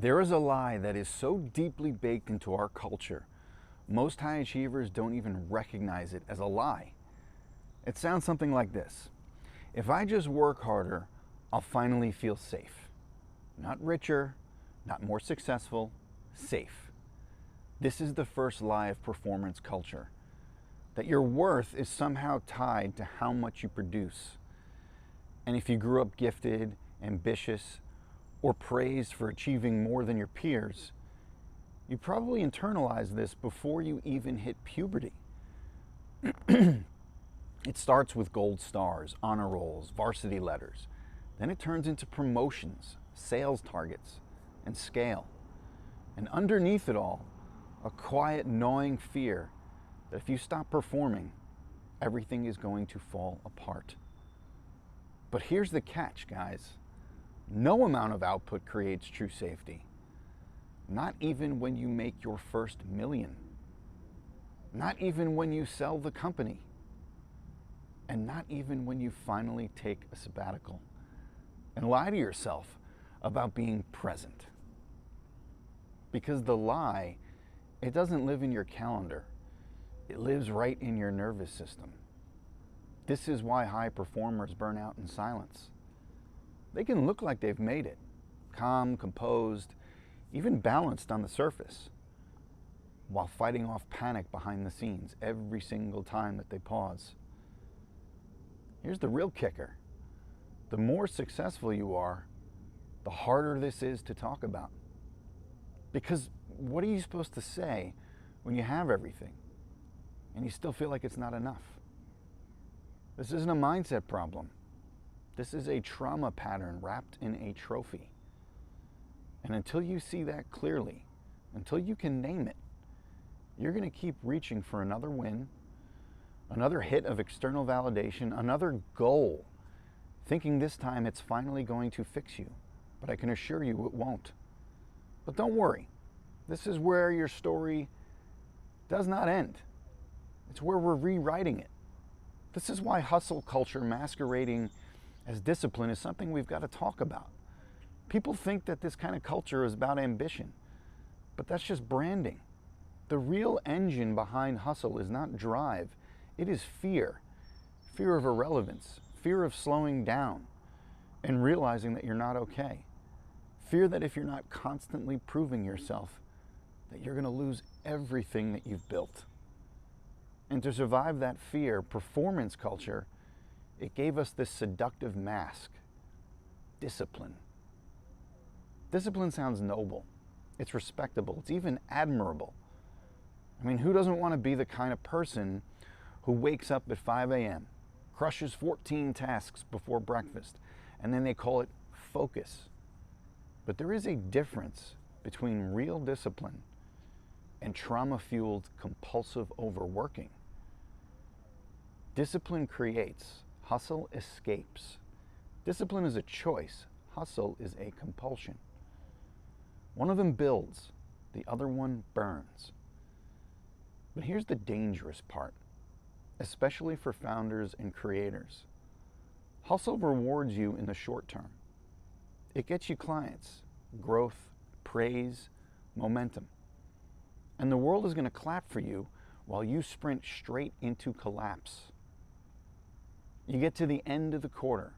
There is a lie that is so deeply baked into our culture, most high achievers don't even recognize it as a lie. It sounds something like this. If I just work harder, I'll finally feel safe. Not richer, not more successful, safe. This is the first lie of performance culture, that your worth is somehow tied to how much you produce. And if you grew up gifted, ambitious, or praised for achieving more than your peers, you probably internalized this before you even hit puberty. It starts with gold stars, honor rolls, varsity letters. Then it turns into promotions, sales targets, and scale. And underneath it all, a quiet, gnawing fear that if you stop performing, everything is going to fall apart. But here's the catch, guys. No amount of output creates true safety. Not even when you make your first million. Not even when you sell the company. And not even when you finally take a sabbatical and lie to yourself about being present. Because the lie, it doesn't live in your calendar. It lives right in your nervous system. This is why high performers burn out in silence. They can look like they've made it, calm, composed, even balanced on the surface, while fighting off panic behind the scenes every single time that they pause. Here's the real kicker. The more successful you are, the harder this is to talk about. Because what are you supposed to say when you have everything and you still feel like it's not enough? This isn't a mindset problem. This is a trauma pattern wrapped in a trophy. And until you see that clearly, until you can name it, you're going to keep reaching for another win, another hit of external validation, another goal, thinking this time it's finally going to fix you. But I can assure you it won't. But don't worry. This is where your story does not end. It's where we're rewriting it. This is why hustle culture masquerading as discipline is something we've got to talk about. People think that this kind of culture is about ambition, but that's just branding. The real engine behind hustle is not drive, it is fear. Fear of irrelevance, fear of slowing down and realizing that you're not okay. Fear that if you're not constantly proving yourself, that you're going to lose everything that you've built. And to survive that fear, performance culture, it gave us this seductive mask, discipline. Discipline sounds noble, it's respectable, it's even admirable. I mean, who doesn't want to be the kind of person who wakes up at 5 a.m., crushes 14 tasks before breakfast, and then they call it focus? But there is a difference between real discipline and trauma-fueled compulsive overworking. Discipline creates, hustle escapes. Discipline is a choice, hustle is a compulsion. One of them builds, the other one burns. But here's the dangerous part, especially for founders and creators. Hustle rewards you in the short term. It gets you clients, growth, praise, momentum. And the world is going to clap for you while you sprint straight into collapse. You get to the end of the quarter.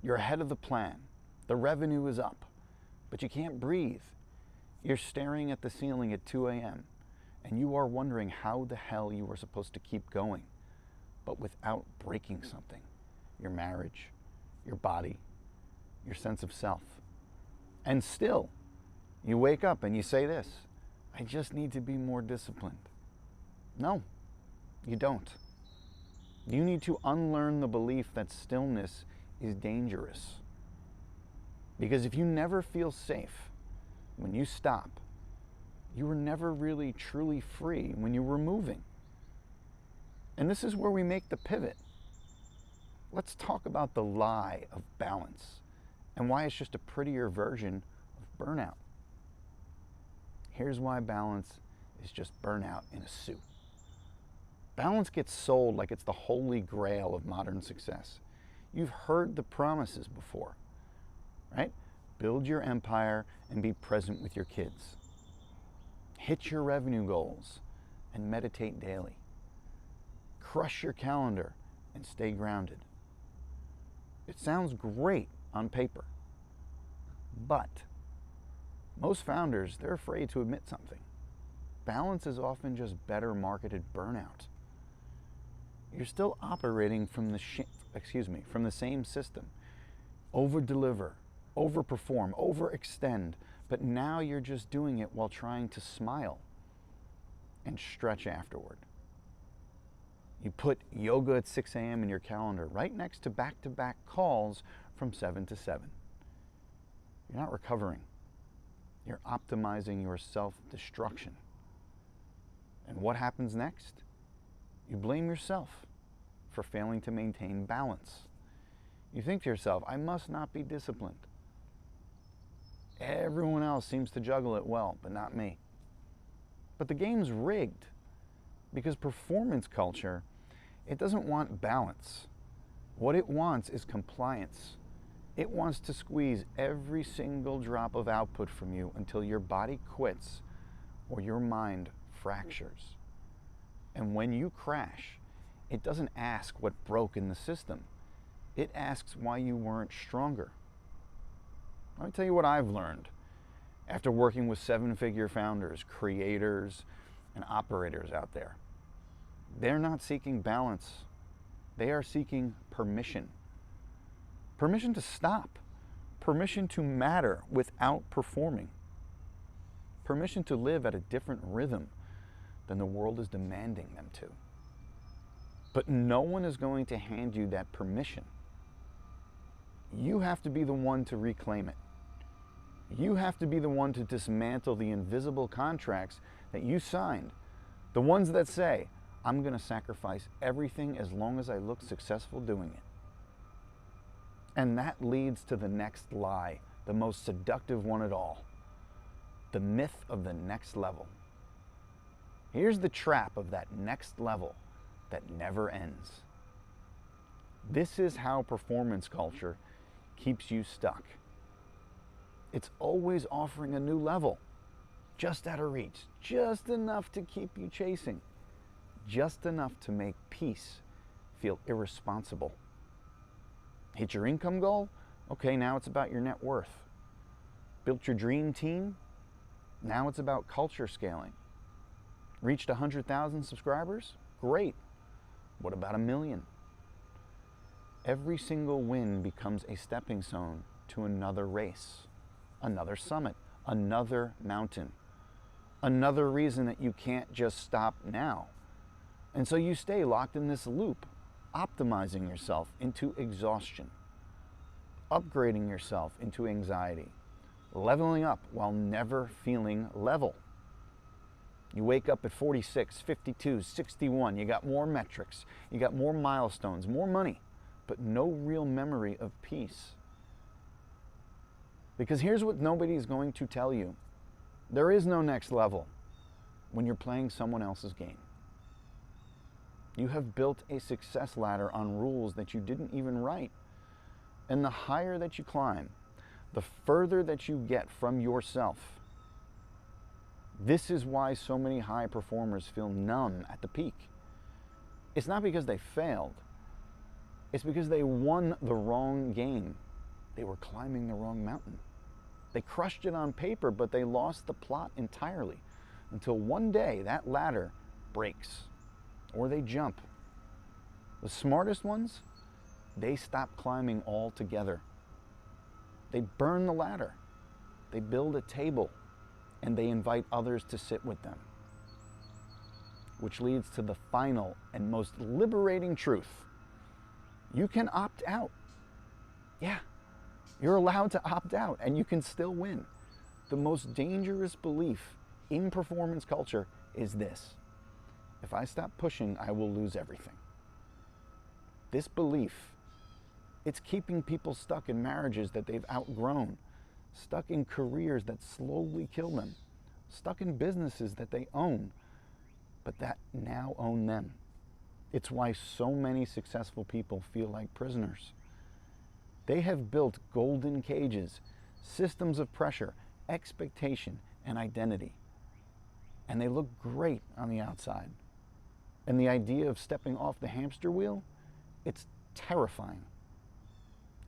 You're ahead of the plan. The revenue is up, but you can't breathe. You're staring at the ceiling at 2 a.m. and you are wondering how the hell you were supposed to keep going, but without breaking something. Your marriage, your body, your sense of self. And still, you wake up and you say this, I just need to be more disciplined. No, you don't. You need to unlearn the belief that stillness is dangerous. Because if you never feel safe when you stop, you were never really truly free when you were moving. And this is where we make the pivot. Let's talk about the lie of balance and why it's just a prettier version of burnout. Here's why balance is just burnout in a suit. Balance gets sold like it's the holy grail of modern success. You've heard the promises before, right? Build your empire and be present with your kids. Hit your revenue goals and meditate daily. Crush your calendar and stay grounded. It sounds great on paper, but most founders, they're afraid to admit something. Balance is often just better marketed burnout. You're still operating from the same system. Over-deliver, overperform, overextend, but now you're just doing it while trying to smile and stretch afterward. You put yoga at 6 a.m. in your calendar right next to back-to-back calls from 7 to 7. You're not recovering. You're optimizing your self-destruction. And what happens next? You blame yourself for failing to maintain balance. You think to yourself, I must not be disciplined. Everyone else seems to juggle it well, but not me. But the game's rigged because performance culture, it doesn't want balance. What it wants is compliance. It wants to squeeze every single drop of output from you until your body quits or your mind fractures. And when you crash, it doesn't ask what broke in the system. It asks why you weren't stronger. Let me tell you what I've learned after working with 7-figure founders, creators, and operators out there. They're not seeking balance. They are seeking permission. Permission to stop. Permission to matter without performing. Permission to live at a different rhythm than the world is demanding them to. But no one is going to hand you that permission. You have to be the one to reclaim it. You have to be the one to dismantle the invisible contracts that you signed. The ones that say, I'm going to sacrifice everything as long as I look successful doing it. And that leads to the next lie, the most seductive one at all. The myth of the next level. Here's the trap of that next level that never ends. This is how performance culture keeps you stuck. It's always offering a new level, just out of reach, just enough to keep you chasing, just enough to make peace feel irresponsible. Hit your income goal? Okay, now it's about your net worth. Built your dream team? Now it's about culture scaling. Reached 100,000 subscribers? Great. What about 1 million? Every single win becomes a stepping stone to another race, another summit, another mountain, another reason that you can't just stop now. And so you stay locked in this loop, optimizing yourself into exhaustion, upgrading yourself into anxiety, leveling up while never feeling level. You wake up at 46, 52, 61, you got more metrics, you got more milestones, more money, but no real memory of peace. Because here's what nobody's going to tell you. There is no next level when you're playing someone else's game. You have built a success ladder on rules that you didn't even write. And the higher that you climb, the further that you get from yourself. This is why so many high performers feel numb at the peak. It's not because they failed. It's because they won the wrong game. They were climbing the wrong mountain. They crushed it on paper, but they lost the plot entirely until one day that ladder breaks or they jump. The smartest ones, they stop climbing altogether. They burn the ladder. They build a table and they invite others to sit with them. Which leads to the final and most liberating truth. You can opt out. Yeah, you're allowed to opt out and you can still win. The most dangerous belief in performance culture is this: if I stop pushing, I will lose everything. This belief, it's keeping people stuck in marriages that they've outgrown, stuck in careers that slowly kill them, stuck in businesses that they own, but that now own them. It's why so many successful people feel like prisoners. They have built golden cages systems of pressure, expectation, and identity. And they look great on the outside. And the idea of stepping off the hamster wheel, it's terrifying.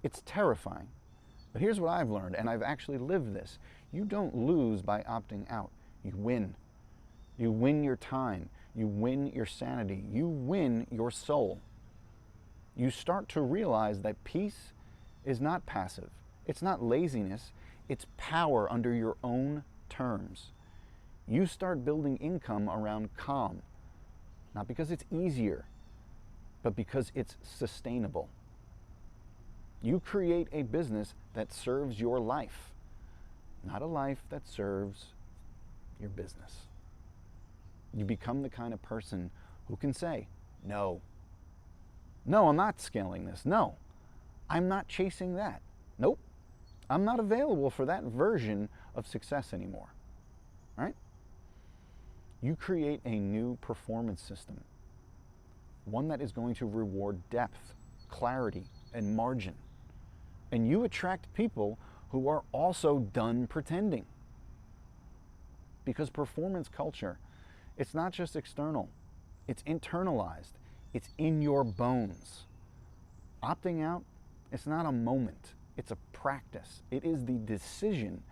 It's terrifying. But here's what I've learned, and I've actually lived this. You don't lose by opting out. You win. You win your time. You win your sanity. You win your soul. You start to realize that peace is not passive. It's not laziness. It's power under your own terms. You start building income around calm, not because it's easier, but because it's sustainable. You create a business that serves your life, not a life that serves your business. You become the kind of person who can say, no. No, I'm not scaling this. No, I'm not chasing that. Nope, I'm not available for that version of success anymore. Right? You create a new performance system, one that is going to reward depth, clarity, and margin. And you attract people who are also done pretending. Because performance culture, it's not just external, it's internalized, it's in your bones. Opting out, it's not a moment, it's a practice. It is the decision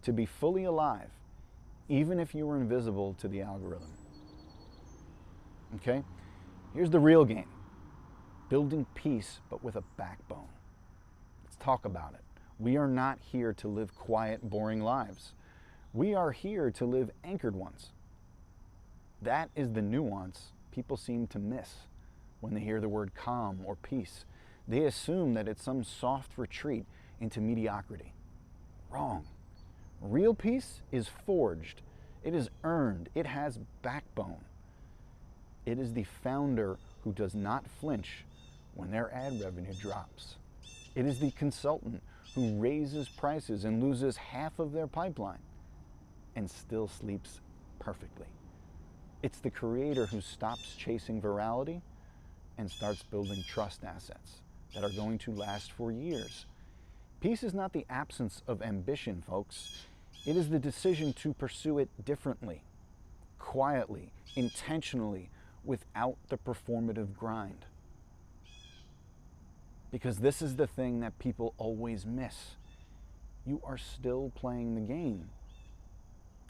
to be fully alive, even if you are invisible to the algorithm. Okay? Here's the real game. Building peace, but with a backbone. Let's talk about it. We are not here to live quiet, boring lives. We are here to live anchored ones. That is the nuance people seem to miss when they hear the word calm or peace. They assume that it's some soft retreat into mediocrity. Wrong. Real peace is forged. It is earned. It has backbone. It is the founder who does not flinch when their ad revenue drops. It is the consultant who raises prices and loses half of their pipeline and still sleeps perfectly. It's the creator who stops chasing virality and starts building trust assets that are going to last for years. Peace is not the absence of ambition, folks. It is the decision to pursue it differently, quietly, intentionally, without the performative grind. Because this is the thing that people always miss. You are still playing the game.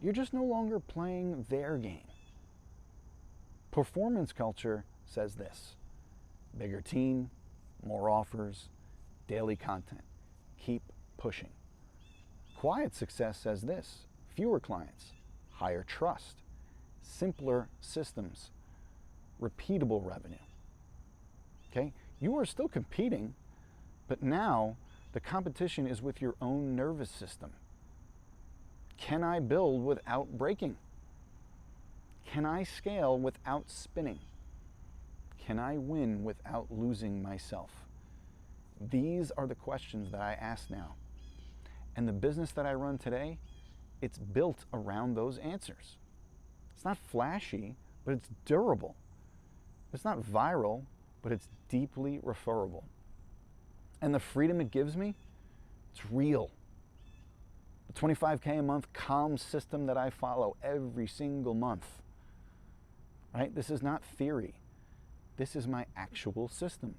You're just no longer playing their game. Performance culture says this: bigger team, more offers, daily content. Keep pushing. Quiet success says this: fewer clients, higher trust, simpler systems, repeatable revenue. Okay? You are still competing, but now the competition is with your own nervous system. Can I build without breaking? Can I scale without spinning? Can I win without losing myself? These are the questions that I ask now. And the business that I run today, it's built around those answers. It's not flashy, but it's durable. It's not viral, but it's deeply referable. And the freedom it gives me, it's real. The 25K a month calm system that I follow every single month, right? This is not theory. This is my actual system.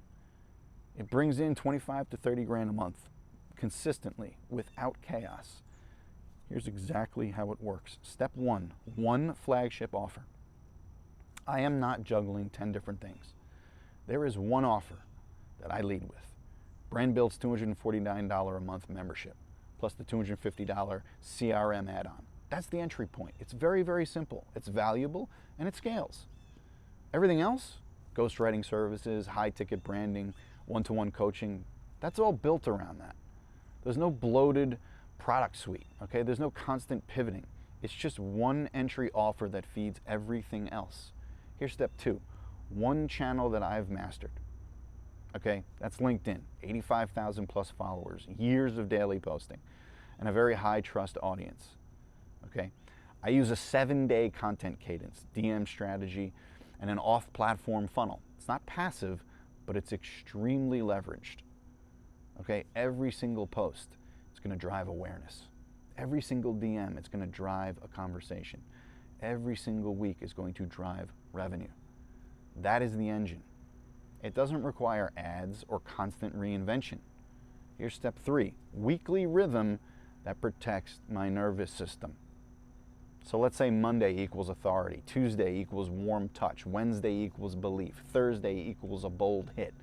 It brings in 25 to 30 grand a month consistently without chaos. Here's exactly how it works. Step one flagship offer. I am not juggling 10 different things. There is one offer that I lead with. Brand Build's $249 a month membership, plus the $250 CRM add-on. That's the entry point. It's very, very simple. It's valuable and it scales. Everything else, ghostwriting services, high-ticket branding, one-to-one coaching, that's all built around that. There's no bloated product suite, okay? There's no constant pivoting. It's just one entry offer that feeds everything else. Here's step two, one channel that I've mastered, okay? That's LinkedIn, 85,000 plus followers, years of daily posting, and a very high trust audience, okay? I use a 7-day content cadence, DM strategy, and an off-platform funnel. It's not passive, but it's extremely leveraged. Okay, every single post. It's it's going to drive awareness. Every single DM, it's going to drive a conversation. Every single week is going to drive revenue. That is the engine. It doesn't require ads or constant reinvention. Here's step 3, weekly rhythm that protects my nervous system. So let's say Monday equals authority, Tuesday equals warm touch, Wednesday equals belief, Thursday equals a bold hit,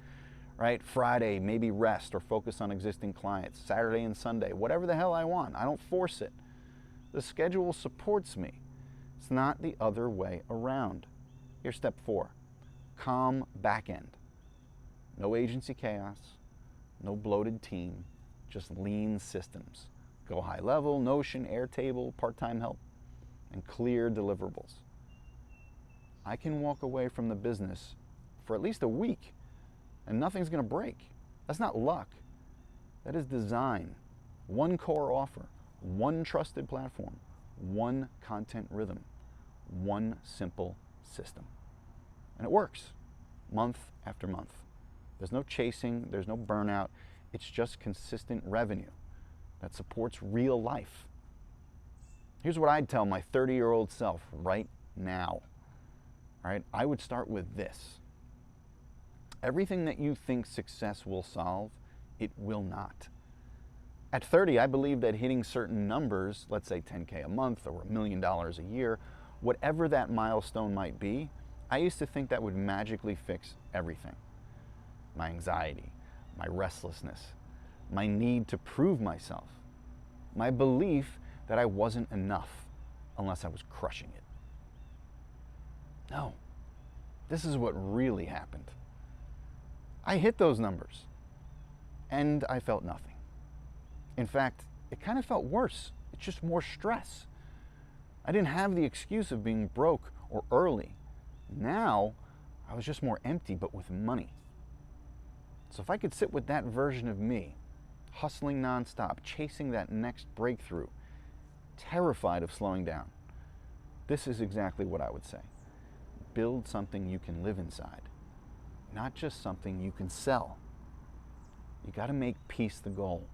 right? Friday, maybe rest or focus on existing clients, Saturday and Sunday, whatever the hell I want. I don't force it. The schedule supports me. It's not the other way around. Here's step 4, calm back end. No agency chaos, no bloated team, just lean systems. Go high level, Notion, Airtable, part-time help, and clear deliverables. I can walk away from the business for at least a week and nothing's going to break. That's not luck. That is design. One core offer, one trusted platform, one content rhythm, one simple system. And it works month after month. There's no chasing, there's no burnout. It's just consistent revenue that supports real life. Here's what I'd tell my 30-year-old self right now. All right, I would start with this. Everything that you think success will solve, it will not. At 30, I believe that hitting certain numbers, let's say 10K a month or $1 million a year, whatever that milestone might be, I used to think that would magically fix everything. My anxiety, my restlessness, my need to prove myself, my belief that I wasn't enough unless I was crushing it. No, this is what really happened. I hit those numbers and I felt nothing. In fact, it kind of felt worse. It's just more stress. I didn't have the excuse of being broke or early. Now, I was just more empty, but with money. So if I could sit with that version of me, hustling nonstop, chasing that next breakthrough, terrified of slowing down, this is exactly what I would say. Build something you can live inside, not just something you can sell. You got to make peace the goal,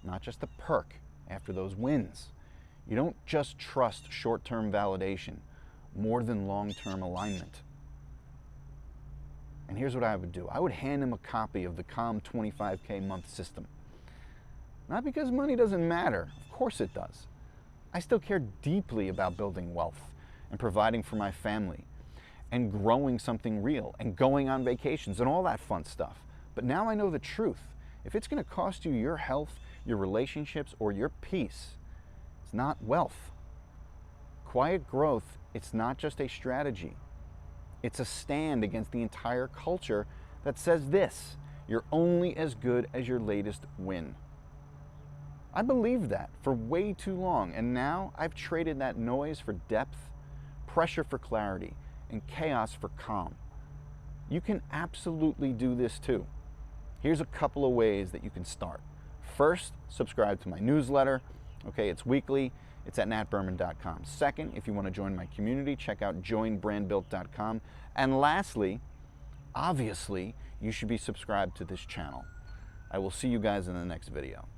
not just the perk after those wins. You don't just trust short-term validation more than long-term alignment. And here's what I would do. I would hand him a copy of the Calm 25K month system. Not because money doesn't matter, of course it does. I still care deeply about building wealth and providing for my family and growing something real and going on vacations and all that fun stuff. But now I know the truth. If it's going to cost you your health, your relationships, or your peace, it's not wealth. Quiet growth, it's not just a strategy. It's a stand against the entire culture that says this: you're only as good as your latest win. I believed that for way too long, and now I've traded that noise for depth, pressure for clarity, and chaos for calm. You can absolutely do this too. Here's a couple of ways that you can start. First, subscribe to my newsletter. Okay, it's weekly. It's at natberman.com. Second, if you want to join my community, check out joinbrandbuilt.com. And lastly, obviously, you should be subscribed to this channel. I will see you guys in the next video.